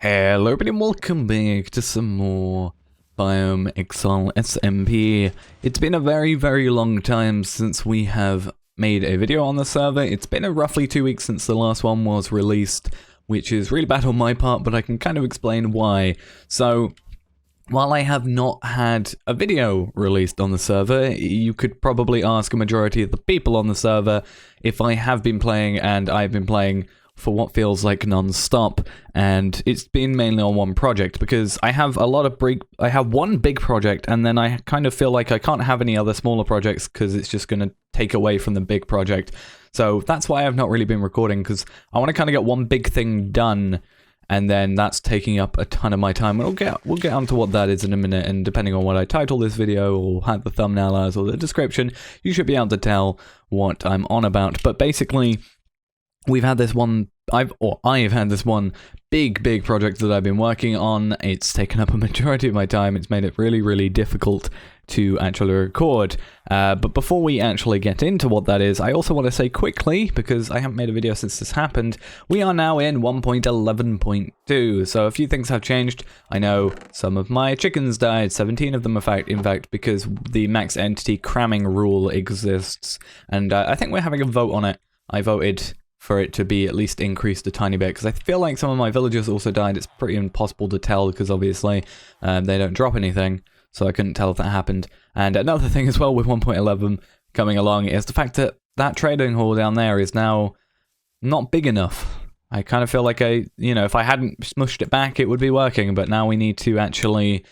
Hello everybody and welcome back to some more Biome Exile SMP. It's been a very long time since we have made a video on the server. It's been roughly 2 weeks since the last one was released, which is really bad on my part, but I can kind of explain why. So, while I have not had a video released on the server, you could probably ask a majority of the people on the server if I have been playing, and I've been playing for what feels like non-stop, and it's been mainly on one project because I have one big project, and then I kind of feel like I can't have any other smaller projects because it's just going to take away from the big project. So that's why I've not really been recording, because I want to kind of get one big thing done, and then that's taking up a ton of my time. We'll get onto what that is in a minute, and depending on what I title this video or have the thumbnail as or the description, you should be able to tell what I'm on about. But basically, we've had this one, I've had this one big project that I've been working on. It's taken up a majority of my time. It's made it really difficult to actually record. But before we actually get into what that is, I also want to say quickly, because I haven't made a video since this happened, we are now in 1.11.2. So a few things have changed. I know some of my chickens died, 17 of them in fact, because the max entity cramming rule exists. And I think we're having a vote on it. I voted for it to be at least increased a tiny bit, because I feel like some of my villagers also died. It's pretty impossible to tell because obviously they don't drop anything, so I couldn't tell if that happened. And another thing as well with 1.11 coming along is the fact that that trading hall down there is now not big enough. I kind of feel like if I hadn't smushed it back, it would be working, but now we need to actually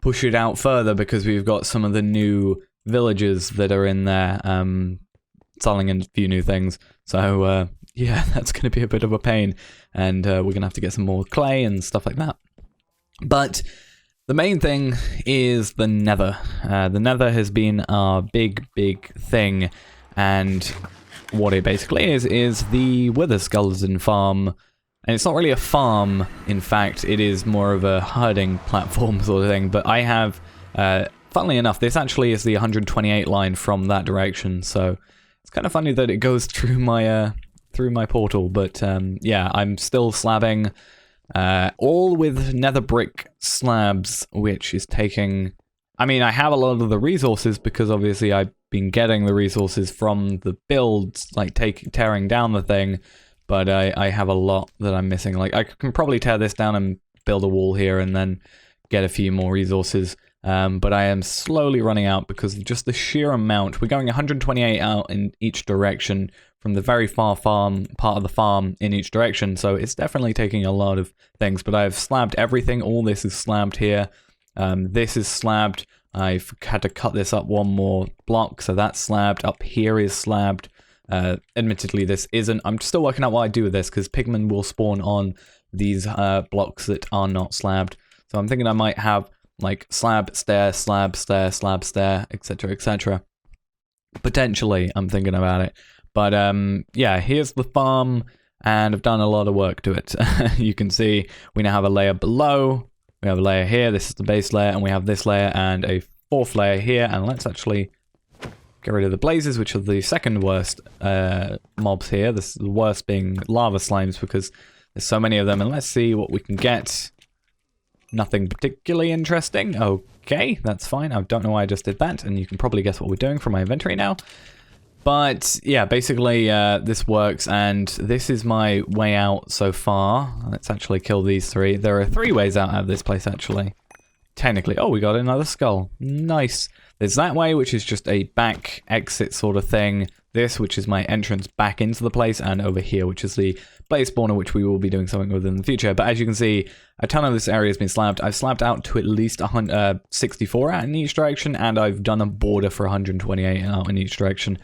push it out further because we've got some of the new villagers that are in there selling a few new things. So yeah, that's going to be a bit of a pain, and we're going to have to get some more clay and stuff like that. But the main thing is the Nether. The Nether has been our big thing, and what it basically is the Wither Skeleton farm. And it's not really a farm, in fact, it is more of a herding platform sort of thing. But I have, funnily enough, this actually is the 128 line from that direction, so it's kind of funny that it goes through my portal, but yeah, I'm still slabbing, all with nether brick slabs, which is taking, I mean, I have a lot of the resources because obviously I've been getting the resources from the builds, like tearing down the thing, but I have a lot that I'm missing. Like, I can probably tear this down and build a wall here and then get a few more resources. But I am slowly running out because of just the sheer amount. We're going 128 out in each direction from the very far part of the farm in each direction, so it's definitely taking a lot of things. But I've slabbed everything. All this is slabbed here. This is slabbed. I've had to cut this up one more block, so that's slabbed. Up here is slabbed. Admittedly, this isn't. I'm still working out what I do with this because pigmen will spawn on these blocks that are not slabbed. So I'm thinking I might have like slab, stair, etc. Potentially, I'm thinking about it. But yeah, here's the farm, and I've done a lot of work to it. You can see we now have a layer below, we have a layer here, this is the base layer, and we have this layer and a fourth layer here. And let's actually get rid of the blazes, which are the second worst mobs here. The worst being lava slimes because there's so many of them. And let's see what we can get. Nothing particularly interesting. Okay, that's fine. I don't know why I just did that, and you can probably guess what we're doing from my inventory now. But yeah, basically this works, and this is my way out so far. Let's actually kill these three. There are 3 ways out of this place, actually. Technically. Oh, we got another skull. Nice. There's that way, which is just a back exit sort of thing. This, which is my entrance back into the place, and over here, which is the blaze spawner, which we will be doing something with in the future. But as you can see, a ton of this area has been slabbed. I've slabbed out to at least 64 out in each direction, and I've done a border for 128 out in each direction.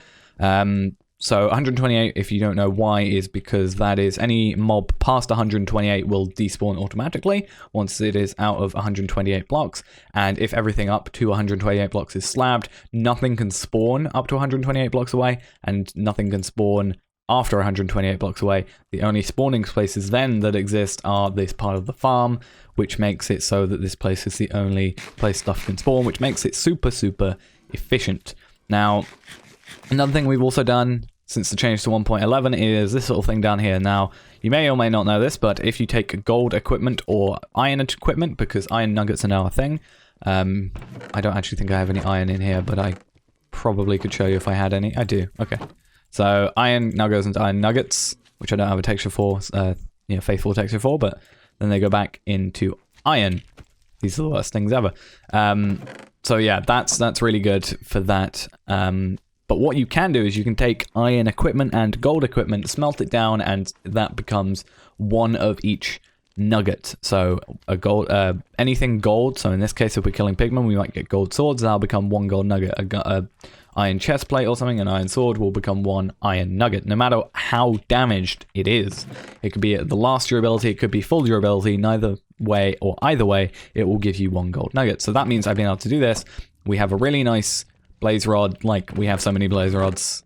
So 128, if you don't know why, is because that is any mob past 128 will despawn automatically once it is out of 128 blocks. And if everything up to 128 blocks is slabbed, nothing can spawn up to 128 blocks away, and nothing can spawn after 128 blocks away. The only spawning places then that exist are this part of the farm, which makes it so that this place is the only place stuff can spawn, which makes it super efficient. Now, another thing we've also done since the change to 1.11 is this little thing down here. Now, you may or may not know this, but if you take gold equipment or iron equipment, because iron nuggets are now a thing, I don't actually think I have any iron in here, but I probably could show you if I had any. I do. Okay. So iron now goes into iron nuggets, which I don't have a texture for, faithful texture for, but then they go back into iron. These are the worst things ever. So yeah, that's really good for that. But what you can do is you can take iron equipment and gold equipment, smelt it down, and that becomes one of each nugget. So a gold, anything gold. So in this case, if we're killing pigmen, we might get gold swords. That'll become one gold nugget. A iron chest plate or something, an iron sword will become one iron nugget, no matter how damaged it is. It could be at the last durability, it could be full durability. Neither way or either way, it will give you one gold nugget. So that means I've been able to do this. We have a really nice blaze rod. Like, we have so many blaze rods,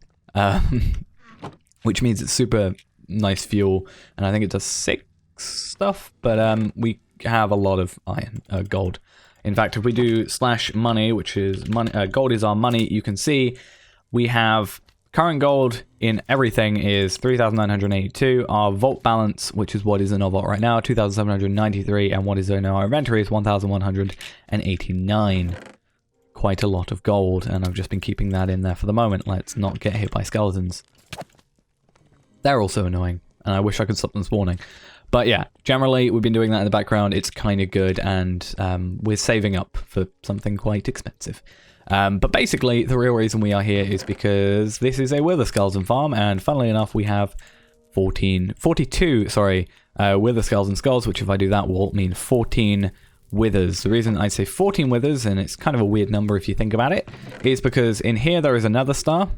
which means it's super nice fuel, and I think it does 6 stuff, but we have a lot of iron, gold. In fact, if we do /money, which is money, gold is our money, you can see we have current gold in everything is 3,982. Our vault balance, which is what is in our vault right now, 2,793, and what is in our inventory is 1,189. Quite a lot of gold, and I've just been keeping that in there for the moment. Let's not get hit by skeletons. They're also annoying, and I wish I could stop them spawning. But yeah, generally, we've been doing that in the background. It's kind of good, and we're saving up for something quite expensive. But basically, the real reason we are here is because this is a wither skeleton farm, and funnily enough, we have 42 wither skeleton skulls, which if I do that will mean 14 withers. The reason I say 14 withers, and it's kind of a weird number if you think about it, is because in here there is another star,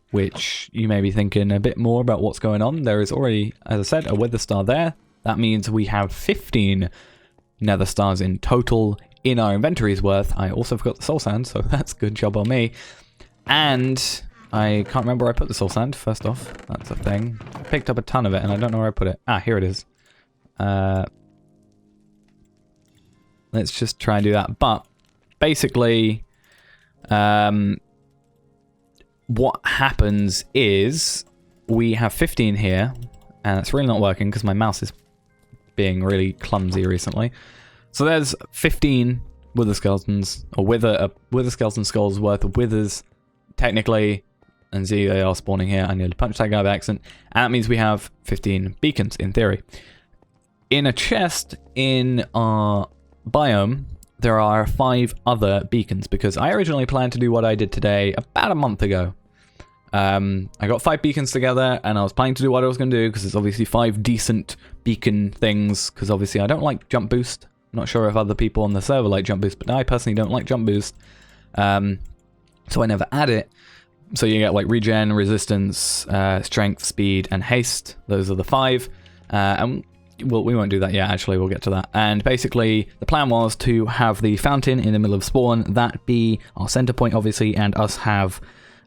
which you may be thinking a bit more about what's going on. There is already, as I said, a wither star there. That means we have 15 nether stars in total in our inventory's worth. I also forgot the soul sand, so that's a good job on me. And I can't remember where I put the soul sand, first off. That's a thing. I picked up a ton of it, and I don't know where I put it. Ah, here it is. Let's just try and do that. But basically, what happens is we have 15 here, and it's really not working because my mouse is being really clumsy recently. So there's 15 wither skeletons, or wither skeleton skulls worth of withers, technically. And see, they are spawning here. I nearly punched that guy by accident. And that means we have 15 beacons, in theory. In a chest in our biome, there are 5 other beacons, because I originally planned to do what I did today about a month ago. I got 5 beacons together, and I was planning to do what I was going to do, because it's obviously 5 decent beacon things, because obviously I don't like jump boost. I'm not sure if other people on the server like jump boost, but I personally don't like jump boost. So I never add it. So you get like regen, resistance, strength, speed, and haste. Those are the 5. And well, we won't do that yet, actually, we'll get to that. And basically, the plan was to have the fountain in the middle of spawn, that be our center point, obviously, and us have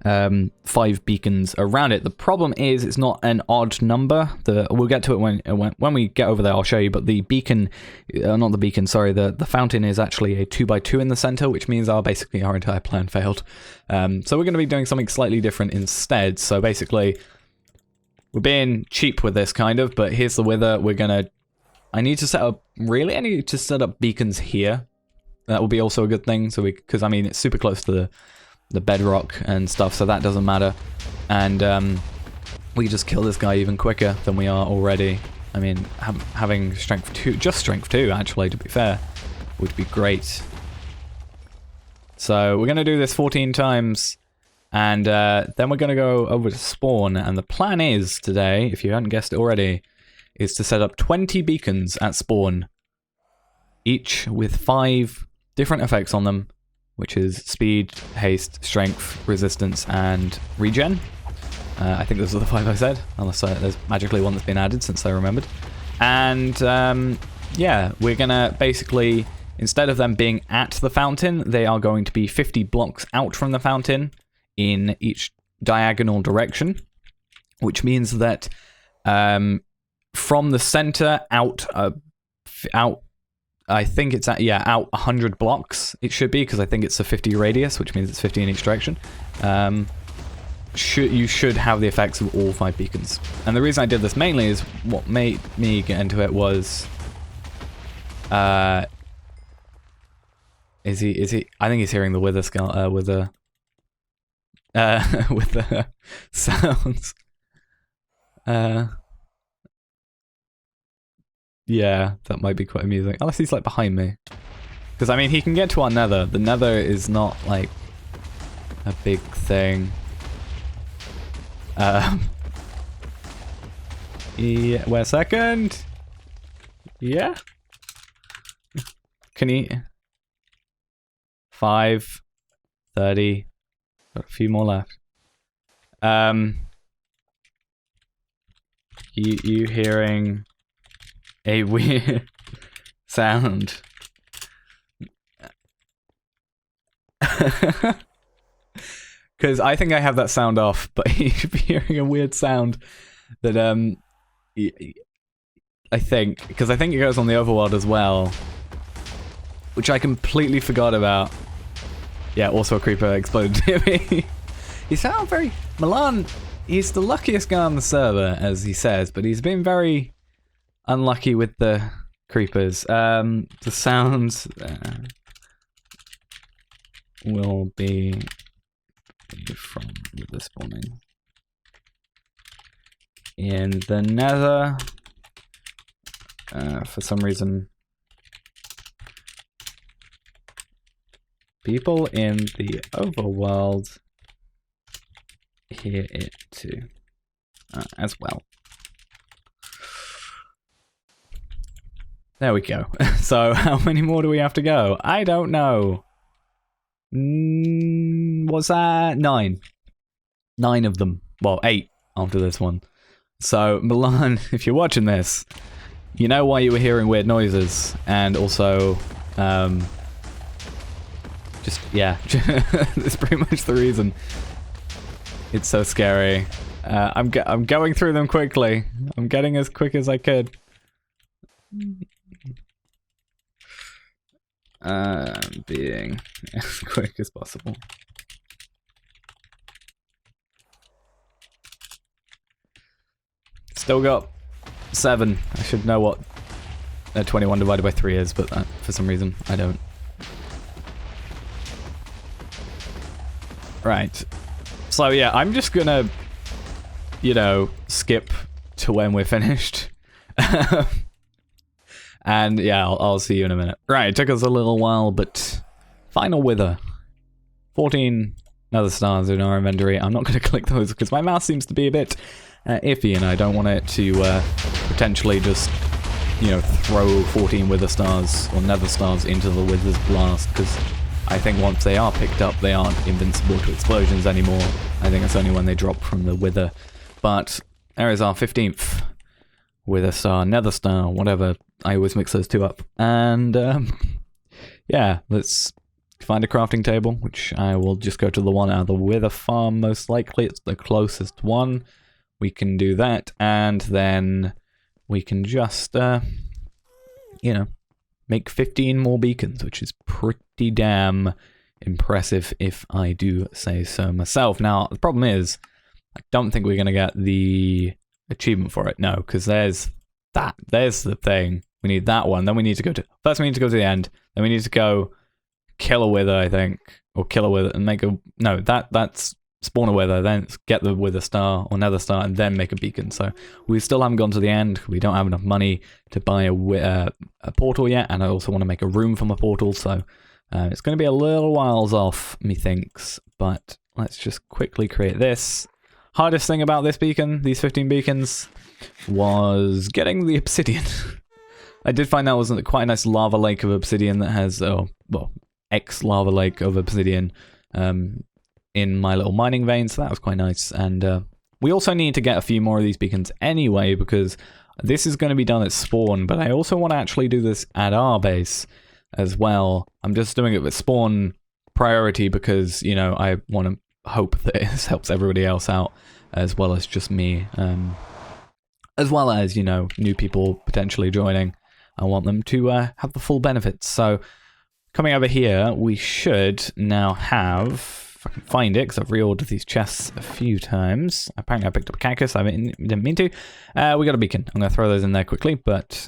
5 beacons around it. The problem is it's not an odd number. We'll get to it when we get over there, I'll show you, but the beacon, not the beacon, sorry, the fountain is actually a 2x2 in the center, which means basically our entire plan failed. So we're going to be doing something slightly different instead. So basically, we're being cheap with this, kind of, but here's the wither. I need to set up beacons here. That will be also a good thing, so because I mean, it's super close to the bedrock and stuff, so that doesn't matter. And we just kill this guy even quicker than we are already. I mean, having strength 2, just strength 2, actually, to be fair, would be great. So we're going to do this 14 times. And then we're going to go over to spawn, and the plan is today, if you hadn't guessed it already, is to set up 20 beacons at spawn, each with 5 different effects on them, which is speed, haste, strength, resistance, and regen. I think those are the 5 I said, unless there's magically one that's been added since I remembered. And yeah, we're going to basically, instead of them being at the fountain, they are going to be 50 blocks out from the fountain, in each diagonal direction, which means that from the center out, I think it's out 100 blocks. It should be, because I think it's a 50 radius, which means it's 50 in each direction. you should have the effects of all 5 beacons. And the reason I did this mainly is what made me get into it was is he I think he's hearing the wither skull with the sounds. Yeah, that might be quite amusing. Unless he's like behind me. Because I mean he can get to our nether. The nether is not like a big thing. Yeah, wait a second. Yeah. Can he 5 30. Got a few more left. You hearing a weird sound? Because I think I have that sound off, but you should be hearing a weird sound that I think, because I think it goes on the overworld as well, which I completely forgot about. Yeah, also a creeper exploded near me. You sound very... Milan, he's the luckiest guy on the server, as he says, but he's been very unlucky with the creepers. The sounds will be from the spawning in the nether. For some reason, people in the overworld hear it too, as well. There we go. So how many more do we have to go? I don't know. What's that? 9. 9 of them. Well, 8 after this one. So Milan, if you're watching this, you know why you were hearing weird noises, and also, just, yeah, that's pretty much the reason. It's so scary. I'm going through them quickly. I'm getting as quick as I could. Being as quick as possible. Still got 7. I should know what 21 divided by 3 is, but for some reason I don't. Right. So yeah, I'm just gonna, you know, skip to when we're finished. And yeah, I'll see you in a minute. Right, it took us a little while, but final wither. 14 nether stars in our inventory. I'm not going to click those because my mouse seems to be a bit iffy, and I don't want it to potentially just, you know, throw 14 wither stars or nether stars into the wither's blast, because I think once they are picked up, they aren't invincible to explosions anymore. I think it's only when they drop from the wither. But there is our 15th wither star, nether star, whatever. I always mix those two up. And yeah, let's find a crafting table, which I will just go to the one out of the wither farm, most likely. It's the closest one. We can do that, and then we can just, you know, make 15 more beacons, which is pretty damn impressive if I do say so myself. Now, the problem is, I don't think we're going to get the achievement for it. No, because there's that. There's the thing. We need that one. Then we need to go to... First we need to go to the end. Then we need to go kill a wither, I think. Or kill a wither and make a... No, that's spawn a wither. Then get the wither star or nether star and then make a beacon. So we still haven't gone to the end. We don't have enough money to buy a portal yet. And I also want to make a room for my portal. So it's going to be a little whiles off, methinks. But let's just quickly create this. Hardest thing about this beacon, these 15 beacons, was getting the obsidian. I did find that was quite a nice lava lake of obsidian that has, well, ex-lava lake of obsidian in my little mining vein, so that was quite nice. And we also need to get a few more of these beacons anyway, because this is going to be done at spawn, but I also want to actually do this at our base as well. I'm just doing it with spawn priority because, you know, I want to hope that this helps everybody else out as well as just me, as well as, you know, new people potentially joining. I want them to have the full benefits. So coming over here, we should now have if I can find it, because I've reordered these chests a few times. Apparently I picked up a cactus, I didn't mean to. We got a beacon. I'm going to throw those in there quickly,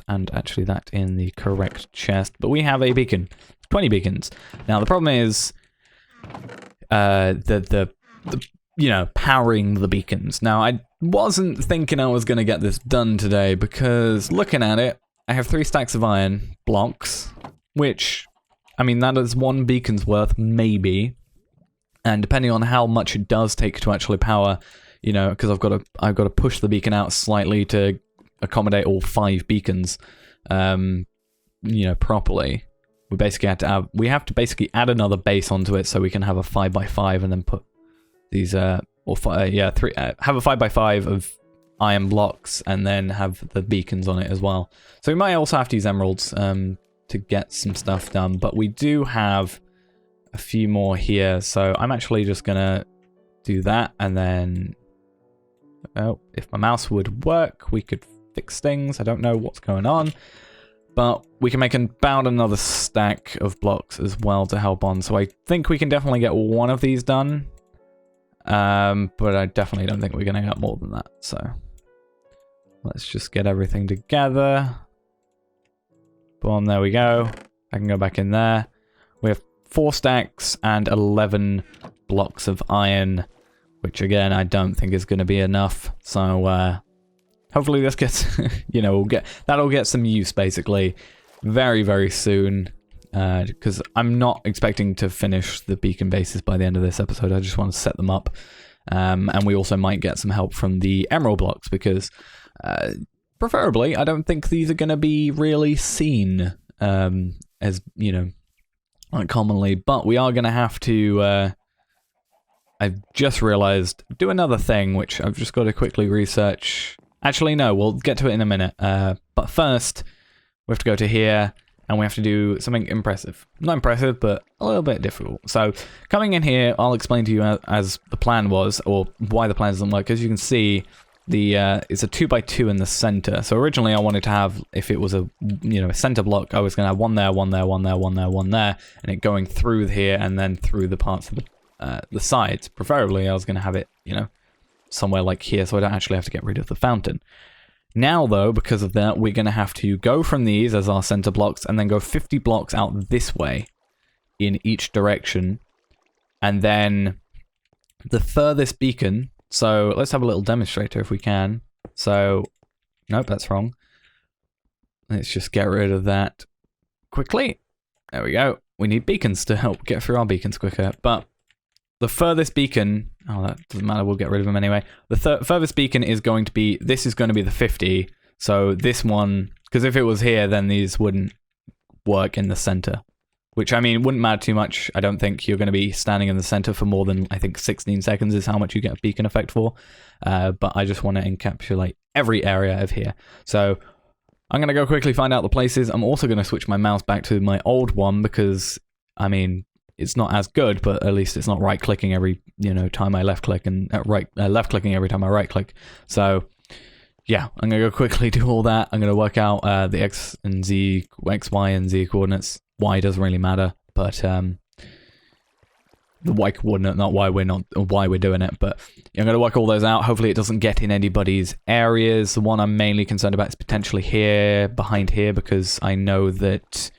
and actually that in the correct chest. But we have a beacon. 20 beacons. Now the problem is, you know, powering the beacons. Now I wasn't thinking I was going to get this done today, because looking at it, I have 3 stacks of iron blocks, which, I mean, that is 1 beacon's worth, maybe. And depending on how much it does take to actually power, you know, because I've got to push the beacon out slightly to accommodate all 5 beacons, you know, properly. We have to basically add another base onto it so we can have a 5x5 and then put these have a 5x5 of iron blocks and then have the beacons on it as well. So we might also have to use emeralds to get some stuff done, but we do have a few more here, so I'm actually just gonna do that, and then if my mouse would work, we could fix things. I don't know what's going on, but we can make about another stack of blocks as well to help on, so I think we can definitely get one of these done, but I definitely don't think we're gonna get more than that, so let's just get everything together. Boom, there we go. I can go back in there. We have 4 stacks and 11 blocks of iron, which again, I don't think is going to be enough. So hopefully this gets, you know, that'll get some use basically very, very soon. Because I'm not expecting to finish the beacon bases by the end of this episode. I just want to set them up. And we also might get some help from the emerald blocks, because preferably, I don't think these are going to be really seen as, you know, commonly, but we are going to have to, I've just realized, do another thing, which I've just got to quickly research. Actually, no, we'll get to it in a minute. But first, we have to go to here, and we have to do something impressive. Not impressive, but a little bit difficult. So, coming in here, I'll explain to you as the plan was, or why the plan doesn't work. As you can see, it's a 2x2 in the center. So originally I wanted to have, if it was a, you know, a center block, I was going to have one there, one there, one there, one there, one there, and it going through here and then through the parts of the sides. Preferably I was going to have it, you know, somewhere like here, so I don't actually have to get rid of the fountain. Now though, because of that, we're going to have to go from these as our center blocks and then go 50 blocks out this way in each direction. And then the furthest beacon. So let's have a little demonstrator if we can. So, nope, that's wrong. Let's just get rid of that quickly. There we go. We need beacons to help get through our beacons quicker. But the furthest beacon, oh, that doesn't matter, we'll get rid of them anyway. The furthest beacon is going to be, this is going to be the 50. So this one, because if it was here, then these wouldn't work in the center. Which, I mean, wouldn't matter too much. I don't think you're going to be standing in the center for more than, I think, 16 seconds is how much you get a beacon effect for. But I just want to encapsulate every area of here. So I'm going to go quickly find out the places. I'm also going to switch my mouse back to my old one because, I mean, it's not as good, but at least it's not right-clicking every, you know, time I left-click and left-clicking every time I right-click. So yeah, I'm going to go quickly do all that. I'm going to work out the X, Y, and Z coordinates. Y doesn't really matter, but the Y coordinate, not why we're doing it, but I'm going to work all those out. Hopefully it doesn't get in anybody's areas. The one I'm mainly concerned about is potentially here, behind here, because I know that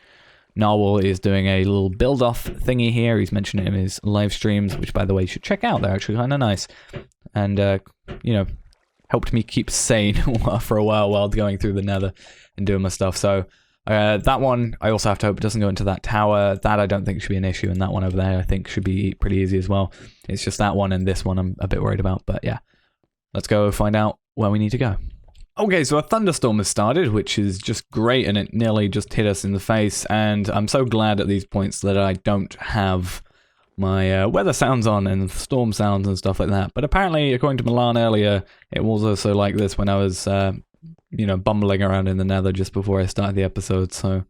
Narwhal is doing a little build-off thingy here. He's mentioned it in his live streams, which, by the way, you should check out. They're actually kind of nice. And, you know, helped me keep sane for a while going through the Nether and doing my stuff. So that one, I also have to hope it doesn't go into that tower. That I don't think should be an issue, and that one over there I think should be pretty easy as well. It's just that one and this one I'm a bit worried about, but yeah. Let's go find out where we need to go. Okay, so a thunderstorm has started, which is just great, and it nearly just hit us in the face, and I'm so glad at these points that I don't have my weather sounds on and storm sounds and stuff like that. But apparently, according to Milan earlier, it was also like this when I was, you know, bumbling around in the Nether just before I started the episode, so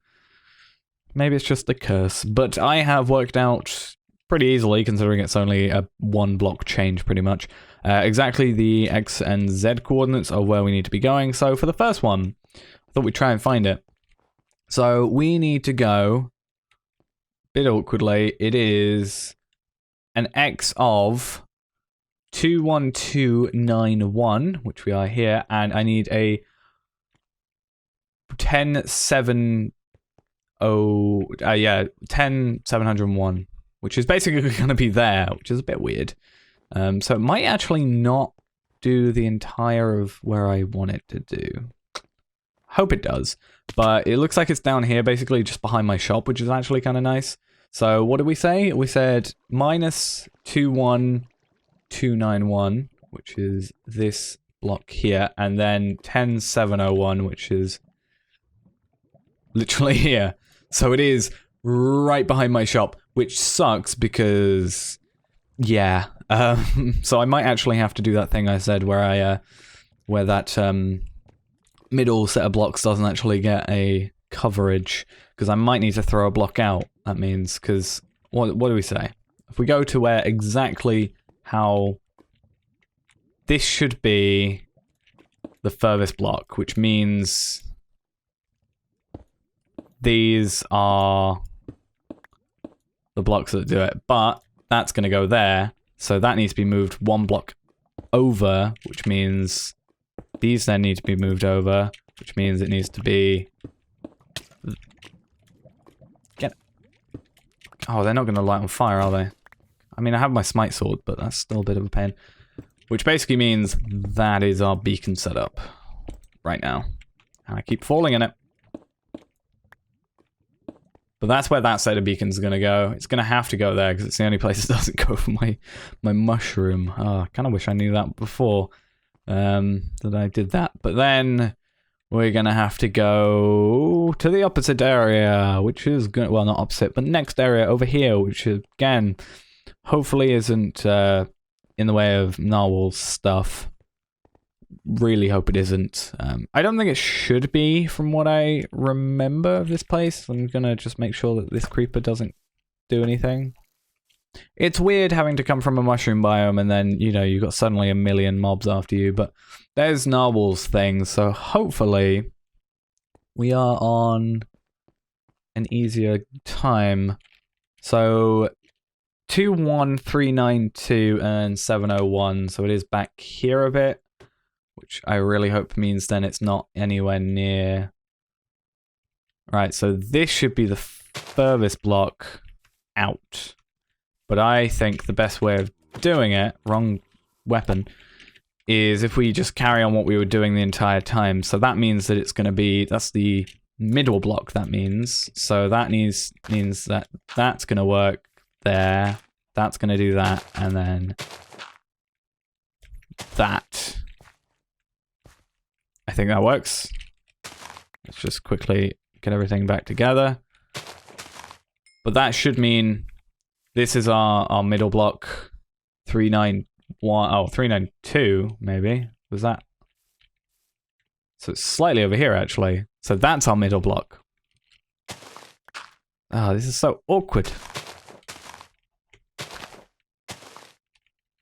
maybe it's just a curse. But I have worked out pretty easily, considering it's only a 1 block change pretty much, exactly the X and Z coordinates of where we need to be going. So for the first one, I thought we'd try and find it. So we need to go, a bit awkwardly, it is an X of 21291, which we are here, and I need a 10701, yeah, 10701, which is basically going to be there, which is a bit weird. So it might actually not do the entire of where I want it to do. Hope it does, but it looks like it's down here, basically just behind my shop, which is actually kind of nice. So what did we say? We said minus 21291, which is this block here, and then 10701, which is literally here. So it is right behind my shop, which sucks because, yeah. So I might actually have to do that thing I said where where that middle set of blocks doesn't actually get a coverage, because I might need to throw a block out. That means, because what do we say? If we go to where exactly how this should be the furthest block, which means these are the blocks that do it, but that's going to go there, so that needs to be moved one block over, which means these then need to be moved over, which means it needs to be... Oh, they're not going to light on fire, are they? I mean, I have my smite sword, but that's still a bit of a pain. Which basically means that is our beacon setup right now. And I keep falling in it. But that's where that set of beacons is going to go. It's going to have to go there, because it's the only place it doesn't go for my mushroom. Oh, I kind of wish I knew that before that I did that. But then we're going to have to go to the opposite area, which is good. Well, not opposite, but next area over here, which again, hopefully isn't in the way of narwhal stuff. Really hope it isn't. I don't think it should be, from what I remember of this place. I'm going to just make sure that this creeper doesn't do anything. It's weird having to come from a mushroom biome and then, you know, you've got suddenly a million mobs after you, but there's narwhals things, so hopefully we are on an easier time. So 21392 and 701, so it is back here a bit, which I really hope means then it's not anywhere near. Right, so this should be the furthest block out. But I think the best way of doing it, wrong weapon, is if we just carry on what we were doing the entire time. So that means that it's going to be, that's the middle block, that means. So that means that that's going to work there. That's going to do that, and then that. I think that works. Let's just quickly get everything back together. But that should mean this is our middle block. 391, oh, 392, maybe. Was that? So it's slightly over here, actually. So that's our middle block. Ah, this is so awkward.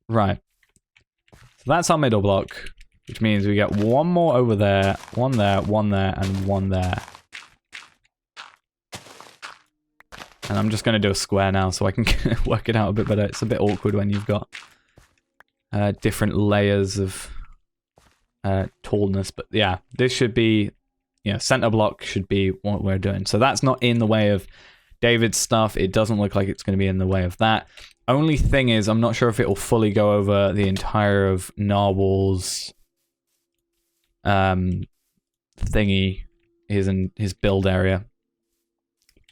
Right. So that's our middle block, which means we get one more over there, one there, one there, and one there. And I'm just going to do a square now so I can work it out a bit better. It's a bit awkward when you've got different layers of tallness. But yeah, this should be, you know, center block should be what we're doing. So that's not in the way of David's stuff. It doesn't look like it's going to be in the way of that. Only thing is, I'm not sure if it will fully go over the entire of Narwhal's thingy, his build area.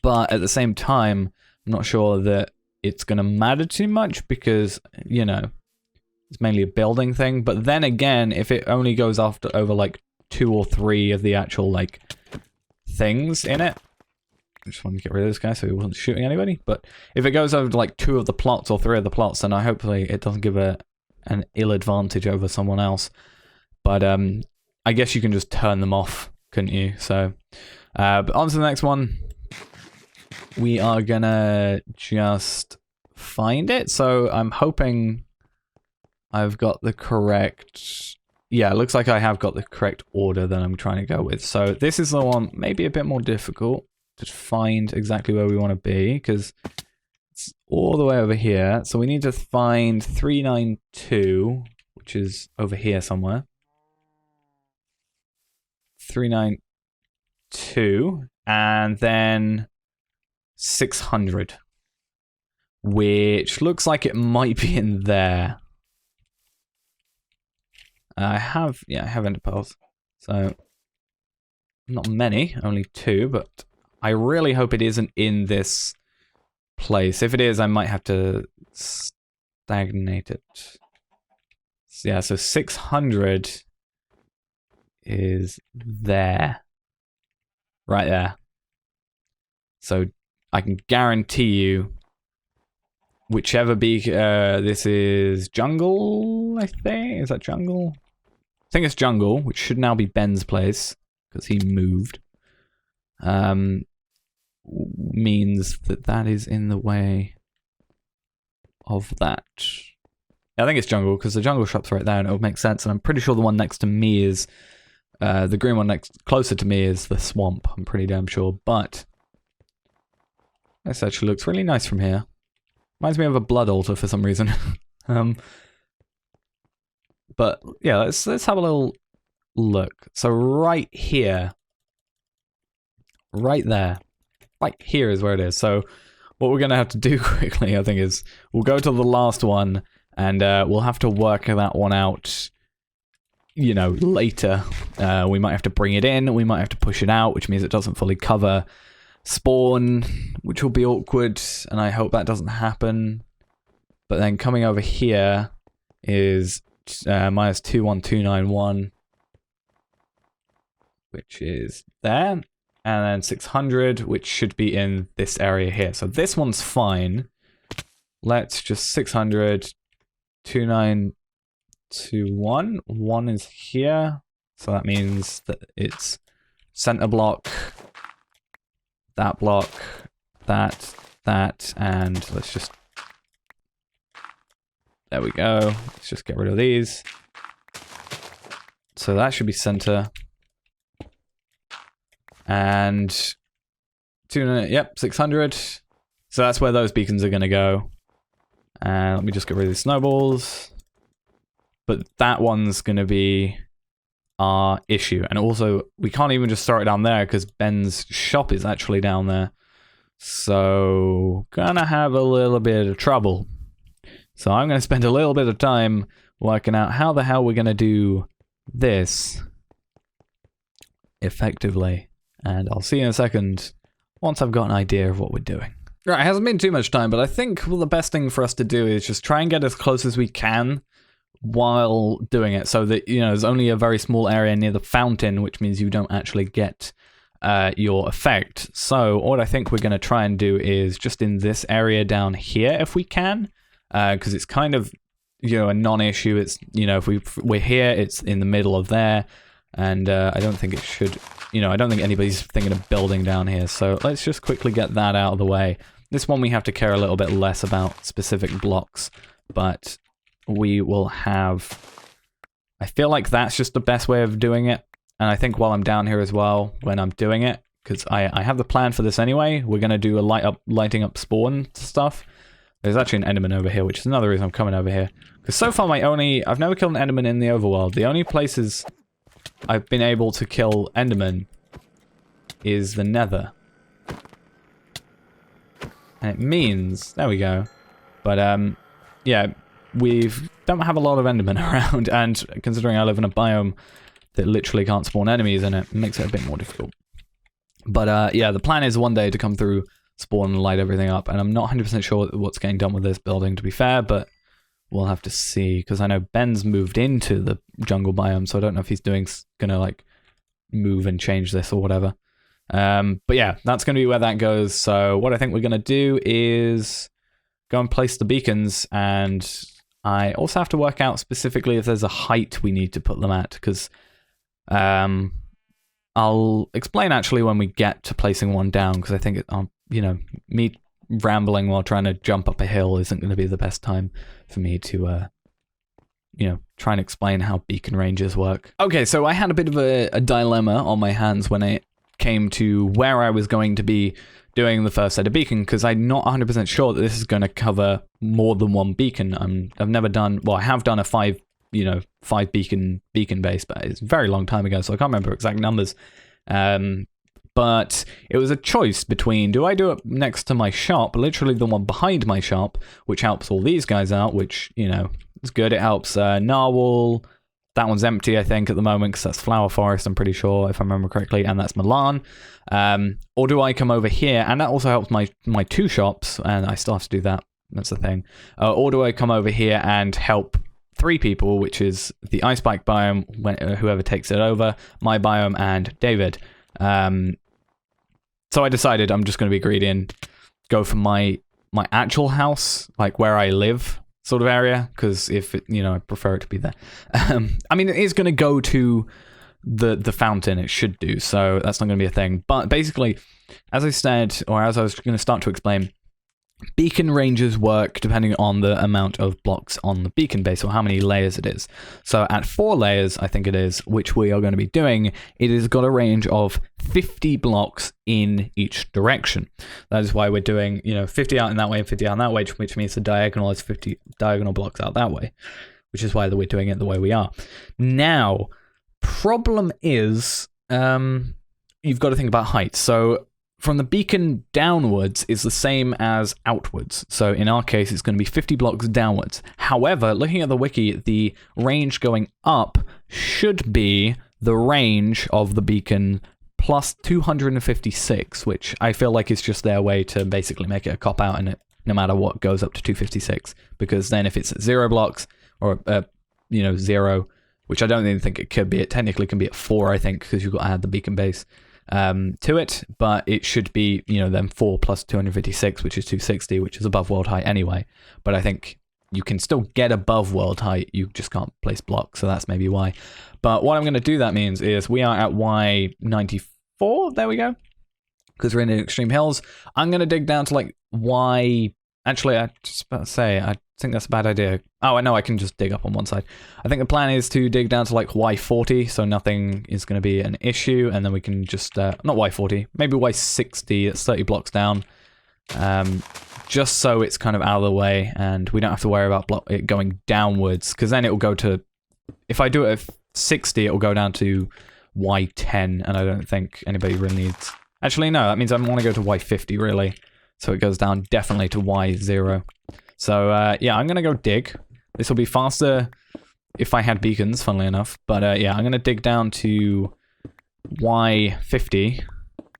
But at the same time, I'm not sure that it's going to matter too much because, you know, it's mainly a building thing. But then again, if it only goes over like 2 or 3 of the actual like things in it, I just wanted to get rid of this guy so he wasn't shooting anybody. But if it goes over like 2 of the plots or 3 of the plots, then hopefully it doesn't give an ill advantage over someone else. But I guess you can just turn them off, couldn't you? So, but on to the next one. We are gonna just find it. So I'm hoping I've got the correct... Yeah, it looks like I have got the correct order that I'm trying to go with. So this is the one maybe a bit more difficult to find exactly where we want to be, because It's all the way over here. So we need to find 392, which is over here somewhere. 392, and then 600, which looks like it might be in there. I have ender pearls, so not many, only 2, but I really hope it isn't in this place. If it is, I might have to stagnate it. So, yeah, so 600 is there. Right there. So I can guarantee you whichever this is jungle, I think. Is that jungle? I think it's jungle, which should now be Ben's place because he moved. Means that is in the way of that. I think it's jungle because the jungle shop's right there and it'll make sense. And I'm pretty sure the one next to me is the green one closer to me is the swamp. I'm pretty damn sure. But this actually looks really nice from here. Reminds me of a blood altar for some reason. But yeah, let's have a little look. So right here, right there, right here is where it is. So what we're gonna have to do quickly, I think, is we'll go to the last one and we'll have to work that one out, you know, later. We might have to bring it in, we might have to push it out, which means it doesn't fully cover spawn, which will be awkward, and I hope that doesn't happen. But then coming over here is minus 21291, which is there, and then 600, which should be in this area here. So this one's fine. Let's just 600, 2921. 1 is here, so that means that it's center block, that block, that, and let's just, there we go. Let's just get rid of these. So that should be center. And 600. So that's where those beacons are gonna go. And let me just get rid of these snowballs. But that one's gonna be our issue. And also, we can't even just start it down there because Ben's shop is actually down there. So, gonna have a little bit of trouble. So I'm gonna spend a little bit of time working out how the hell we're gonna do this effectively. And I'll see you in a second once I've got an idea of what we're doing. Right, it hasn't been too much time, but I think the best thing for us to do is just try and get as close as we can while doing it, so that, you know, there's only a very small area near the fountain, which means you don't actually get your effect. So what I think we're going to try and do is just in this area down here, if we can, because it's kind of, you know, a non-issue. It's, you know, if we're here, it's in the middle of there, and I don't think it should, you know, I don't think anybody's thinking of building down here. So let's just quickly get that out of the way. This one we have to care a little bit less about specific blocks, but we will have, I feel like that's just the best way of doing it. And I think while I'm down here as well, when I'm doing it, because I have the plan for this anyway, we're going to do a lighting up spawn stuff. There's actually an Enderman over here, which is another reason I'm coming over here. Because so far I've never killed an Enderman in the overworld. The only places I've been able to kill Enderman is the Nether. And it means, there we go. But yeah, we don't have a lot of Endermen around, and considering I live in a biome that literally can't spawn enemies in it, makes it a bit more difficult. But yeah, the plan is one day to come through, spawn and light everything up, and I'm not 100% sure what's getting done with this building, to be fair, but we'll have to see, because I know Ben's moved into the jungle biome, so I don't know if he's gonna like move and change this or whatever. But yeah, that's gonna be where that goes. So what I think we're gonna do is go and place the beacons, and I also have to work out specifically if there's a height we need to put them at, because I'll explain actually when we get to placing one down, because I think you know, me rambling while trying to jump up a hill isn't going to be the best time for me to you know, try and explain how beacon ranges work. Okay, so I had a bit of a dilemma on my hands when it came to where I was going to be doing the first set of beacon, because I'm not 100% sure that this is going to cover more than one beacon. I've never done, well, I have done a 5 beacon base, but it's a very long time ago, so I can't remember exact numbers. But it was a choice between, do I do it next to my shop, literally the one behind my shop, which helps all these guys out, which, you know, is good. It helps Narwhal. That one's empty, I think, at the moment, because that's Flower Forest, I'm pretty sure, if I remember correctly, and that's Milan. Or do I come over here, and that also helps my 2 shops, and I still have to do that, that's the thing. Or do I come over here and help 3 people, which is the Ice Bike biome, whoever takes it over, my biome, and David. So I decided I'm just going to be greedy and go for my actual house, like where I live, sort of area, because if it, you know, I prefer it to be there. I mean, it is going to go to the fountain, it should do, so that's not going to be a thing. But basically, as I said, or as I was going to start to explain, beacon ranges work depending on the amount of blocks on the beacon base, or how many layers it is. So at 4 layers, I think it is, which we are going to be doing, it has got a range of 50 blocks in each direction. That is why we're doing, you know, 50 out in that way and 50 out in that way, which means the diagonal is 50 diagonal blocks out that way, which is why we're doing it the way we are. Now, problem is, you've got to think about height. So from the beacon downwards is the same as outwards. So in our case, it's going to be 50 blocks downwards. However, looking at the wiki, the range going up should be the range of the beacon plus 256, which I feel like is just their way to basically make it a cop-out, and it, no matter what, goes up to 256. Because then if it's at 0 blocks, or, 0, which I don't even think it could be, it technically can be at 4, I think, because you've got to add the beacon base to it, but it should be, you know, then 4 plus 256, which is 260, which is above world height anyway. But I think you can still get above world height, you just can't place blocks, so that's maybe why. But what I'm going to do that means is we are at Y94, there we go, because we're in the extreme hills. I'm going to dig down to like Y, actually I just about to say, I think that's a bad idea. Oh, I know I can just dig up on one side. I think the plan is to dig down to like Y40, so nothing is going to be an issue, and then we can just, not Y40, maybe Y60, it's 30 blocks down, just so it's kind of out of the way, and we don't have to worry about it going downwards, because then it will go to, if I do it at 60, it will go down to Y10, and I don't think anybody really needs, actually no, that means I want to go to Y50 really, so it goes down definitely to Y0. So, yeah, I'm going to go dig. This will be faster if I had beacons, funnily enough. But, yeah, I'm going to dig down to Y50,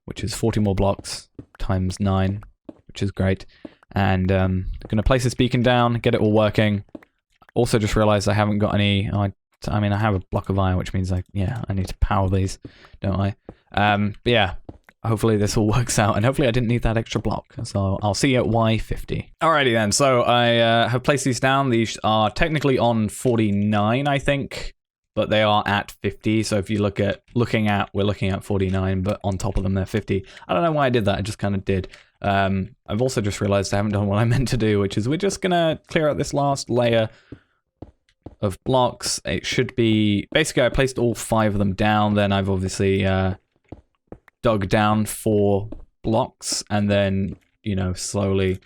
which is 40 more blocks times 9, which is great. And I'm going to place this beacon down, get it all working. Also just realized I haven't got any... I mean, I have a block of iron, which means, I need to power these, don't I? But, yeah. Hopefully this all works out, and hopefully I didn't need that extra block, so I'll see you at Y50. Alrighty then, so I have placed these down. These are technically on 49, I think, but they are at 50, so if you we're looking at 49, but on top of them they're 50. I don't know why I did that, I just kind of did. I've also just realized I haven't done what I meant to do, which is we're just gonna clear out this last layer of blocks. It should be, basically I placed all 5 of them down, then I've obviously, dug down 4 blocks and then, you know, slowly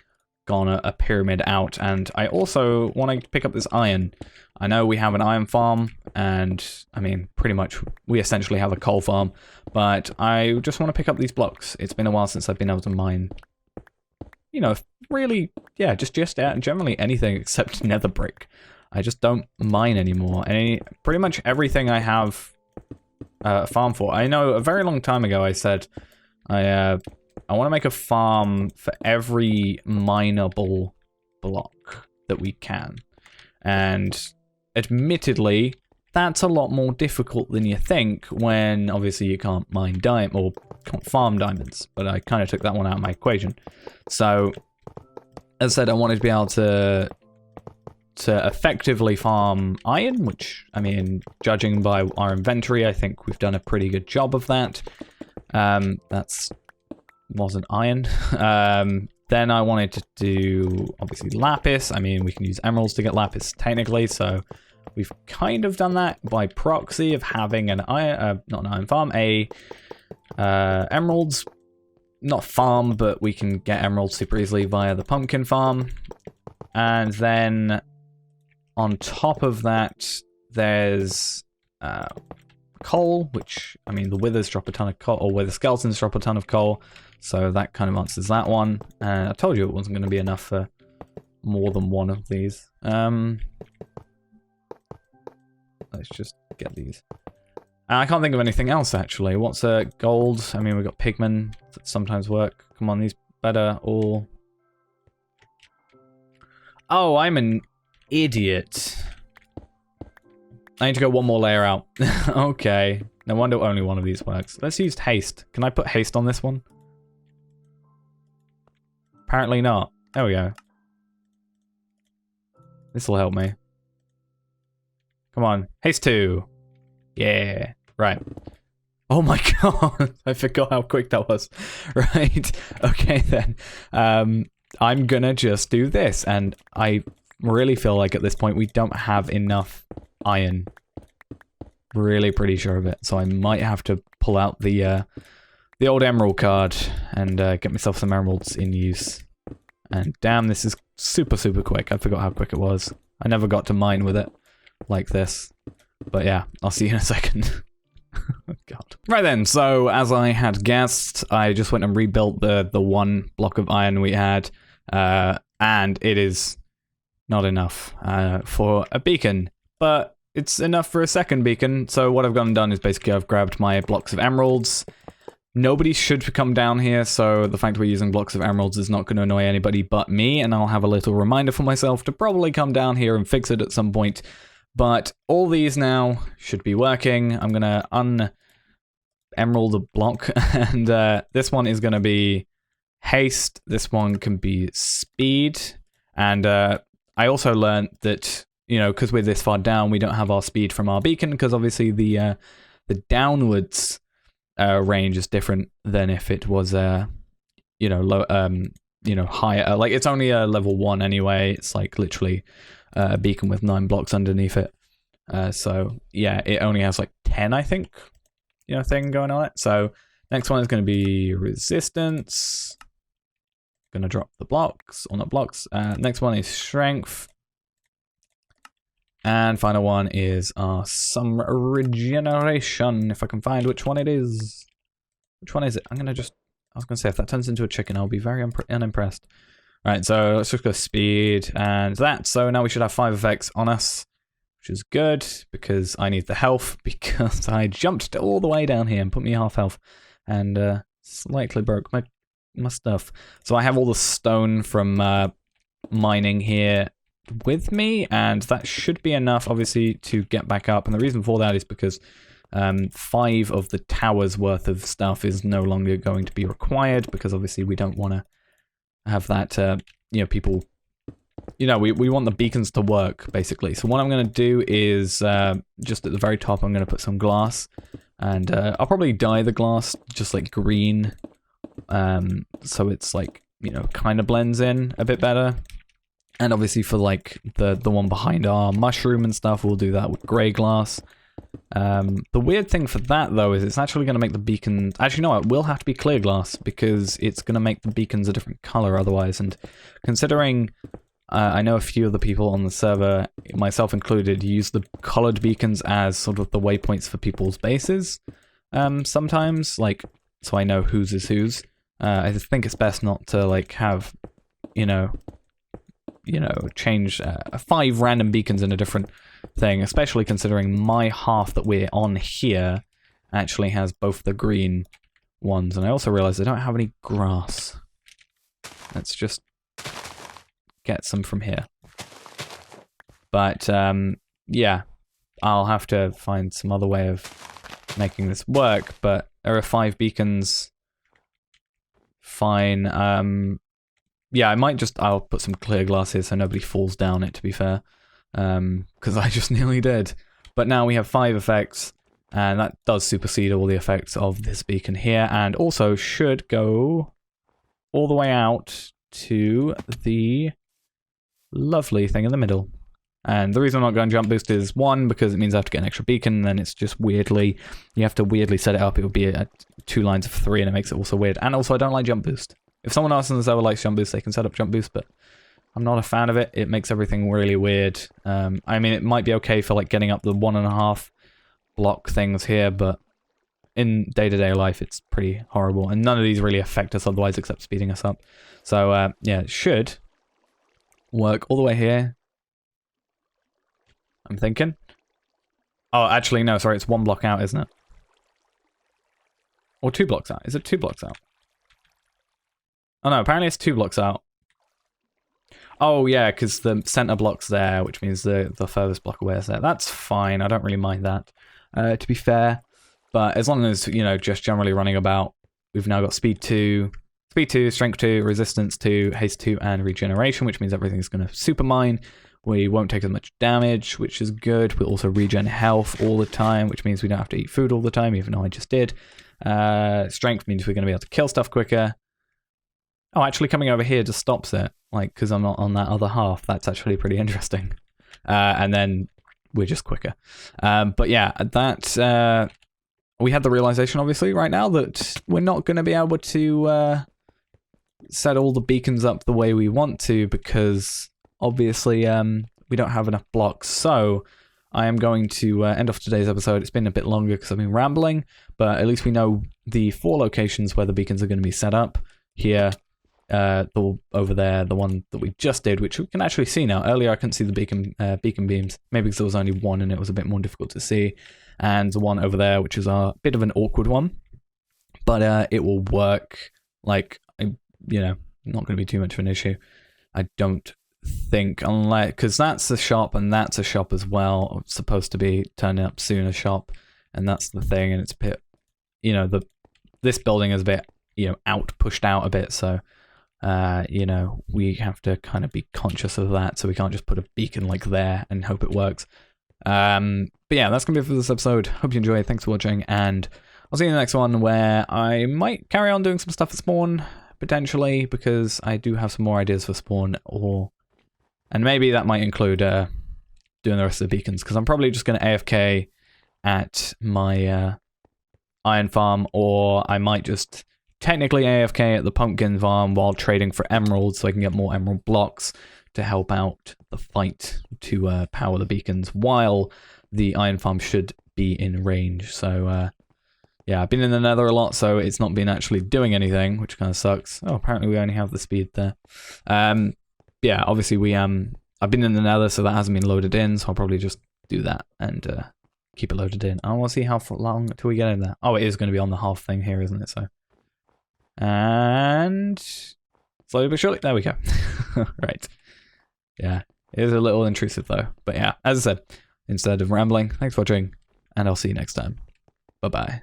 gone a pyramid out. And I also want to pick up this iron. I know we have an iron farm, and I mean, pretty much we essentially have a coal farm, but I just want to pick up these blocks. It's been a while since I've been able to mine, you know, really, yeah, just generally anything except nether brick. I just don't mine anymore. Pretty much everything I have farm for. I know a very long time ago I said I want to make a farm for every mineable block that we can, and admittedly that's a lot more difficult than you think when obviously you can't mine or can't farm diamonds, but I kind of took that one out of my equation. So as I said, I wanted to be able to effectively farm iron, which, I mean, judging by our inventory, I think we've done a pretty good job of that. Wasn't iron. Then I wanted to do, obviously, lapis. I mean, we can use emeralds to get lapis, technically, so we've kind of done that by proxy of having an iron, not an iron farm, emeralds not farm, but we can get emeralds super easily via the pumpkin farm. And then on top of that, there's coal, which, I mean, the withers drop a ton of coal, or wither skeletons drop a ton of coal, so that kind of answers that one. And I told you it wasn't going to be enough for more than one of these. Let's just get these. I can't think of anything else, actually. What's gold? I mean, we've got pigmen that sometimes work. Come on, these better all... Oh, I'm an idiot. I need to go one more layer out. Okay. No wonder only one of these works. Let's use haste. Can I put haste on this one? Apparently not. There we go. This will help me. Come on. Haste 2. Yeah. Right. Oh my god. I forgot how quick that was. Right. Okay then. I'm gonna just do this. And I really feel like at this point we don't have enough iron. Really pretty sure of it. So I might have to pull out the old emerald card and get myself some emeralds in use. And damn, this is super, super quick. I forgot how quick it was. I never got to mine with it like this. But yeah, I'll see you in a second. Oh god. Right then, so as I had guessed, I just went and rebuilt the one block of iron we had. And it is not enough for a beacon. But it's enough for a second beacon. So what I've gone and done is basically I've grabbed my blocks of emeralds. Nobody should come down here, so the fact we're using blocks of emeralds is not going to annoy anybody but me, and I'll have a little reminder for myself to probably come down here and fix it at some point. But all these now should be working. I'm going to un-emerald a block, and this one is going to be haste. This one can be speed, and I also learned that, you know, because we're this far down, we don't have our speed from our beacon, because obviously the downwards range is different than if it was you know, low, you know, higher. Like it's only a level 1 anyway. It's like literally a beacon with 9 blocks underneath it. So yeah, it only has like 10, I think, you know, thing going on it. So next one is going to be resistance. Going to drop the blocks, or not blocks. Next one is strength. And final one is some regeneration, if I can find which one it is. Which one is it? I was going to say, if that turns into a chicken, I'll be very unimpressed. Right, so let's just go speed and that. So now we should have 5 effects on us, which is good, because I need the health, because I jumped all the way down here and put me half health, and slightly broke my stuff. So I have all the stone from mining here with me, and that should be enough, obviously, to get back up. And the reason for that is because 5 of the tower's worth of stuff is no longer going to be required, because obviously we don't want to have that, you know, people, you know, we want the beacons to work, basically. So what I'm going to do is, just at the very top, I'm going to put some glass, and I'll probably dye the glass just like green, so it's like, you know, kind of blends in a bit better. And obviously for like the one behind our mushroom and stuff, we'll do that with grey glass. The weird thing for that though is it's actually going to make the beacon... Actually no, it will have to be clear glass, because it's going to make the beacons a different colour otherwise. And considering I know a few of the people on the server, myself included, use the coloured beacons as sort of the waypoints for people's bases. Sometimes, like, so I know whose is whose. I think it's best not to like have, you know, change 5 random beacons in a different thing, especially considering my half that we're on here actually has both the green ones. And I also realized I don't have any grass. Let's just get some from here. But yeah, I'll have to find some other way of making this work, but there are 5 beacons. Fine. Yeah, I'll put some clear glass here so nobody falls down it, to be fair. Because I just nearly did. But now we have 5 effects, and that does supersede all the effects of this beacon here, and also should go all the way out to the lovely thing in the middle. And the reason I'm not going jump boost is, one, because it means I have to get an extra beacon, and then it's just weirdly, you have to weirdly set it up. It would be at 2 lines of 3, and it makes it also weird. And also, I don't like jump boost. If someone else in the server likes jump boost, they can set up jump boost, but I'm not a fan of it. It makes everything really weird. I mean, it might be okay for like getting up the 1.5 block things here, but in day-to-day life, it's pretty horrible. And none of these really affect us otherwise, except speeding us up. So, yeah, it should work all the way here. I'm thinking. Oh, actually, no, sorry, it's 1 block out, isn't it? Or 2 blocks out. Is it 2 blocks out? Oh, no, apparently it's 2 blocks out. Oh, yeah, because the center block's there, which means the furthest block away is there. That's fine. I don't really mind that, to be fair. But as long as, you know, just generally running about, we've now got speed 2, strength 2, resistance 2, haste 2, and regeneration, which means everything's going to super mine. We won't take as much damage, which is good. We'll also regen health all the time, which means we don't have to eat food all the time, even though I just did. Strength means we're going to be able to kill stuff quicker. Oh, actually coming over here just stops it, like, because I'm not on that other half. That's actually pretty interesting. And then we're just quicker. But yeah, that... we had the realization, obviously, right now that we're not going to be able to set all the beacons up the way we want to, because obviously we don't have enough blocks. So I am going to end off today's episode. It's been a bit longer because I've been rambling, but at least we know the 4 locations where the beacons are going to be set up. Here, over there, the one that we just did, which we can actually see now. Earlier I couldn't see the beacon beams, maybe because there was only 1 and it was a bit more difficult to see. And the one over there, which is a bit of an awkward one, but it will work. Like, you know, not going to be too much of an issue, I don't think, unless, because that's a shop and that's a shop as well. It's supposed to be turning up soon, a shop, and that's the thing. And it's a bit, you know, this building is a bit, you know, pushed out a bit, so you know, we have to kind of be conscious of that. So we can't just put a beacon like there and hope it works. But yeah, that's gonna be it for this episode. Hope you enjoyed. Thanks for watching, and I'll see you in the next one, where I might carry on doing some stuff at spawn, potentially, because I do have some more ideas for spawn, and maybe that might include doing the rest of the beacons, because I'm probably just gonna AFK at my iron farm, or I might just technically AFK at the pumpkin farm while trading for emeralds, so I can get more emerald blocks to help out the fight to power the beacons, while the iron farm should be in range. So yeah, I've been in the Nether a lot, so it's not been actually doing anything, which kind of sucks. Oh, apparently we only have the speed there. Yeah, obviously I've been in the Nether, so that hasn't been loaded in, so I'll probably just do that and keep it loaded in. I want to see how long until we get in there. Oh, it is going to be on the half thing here, isn't it? So, and slowly but surely, there we go. Right. Yeah, it is a little intrusive though. But yeah, as I said, instead of rambling, thanks for watching, and I'll see you next time. Bye-bye.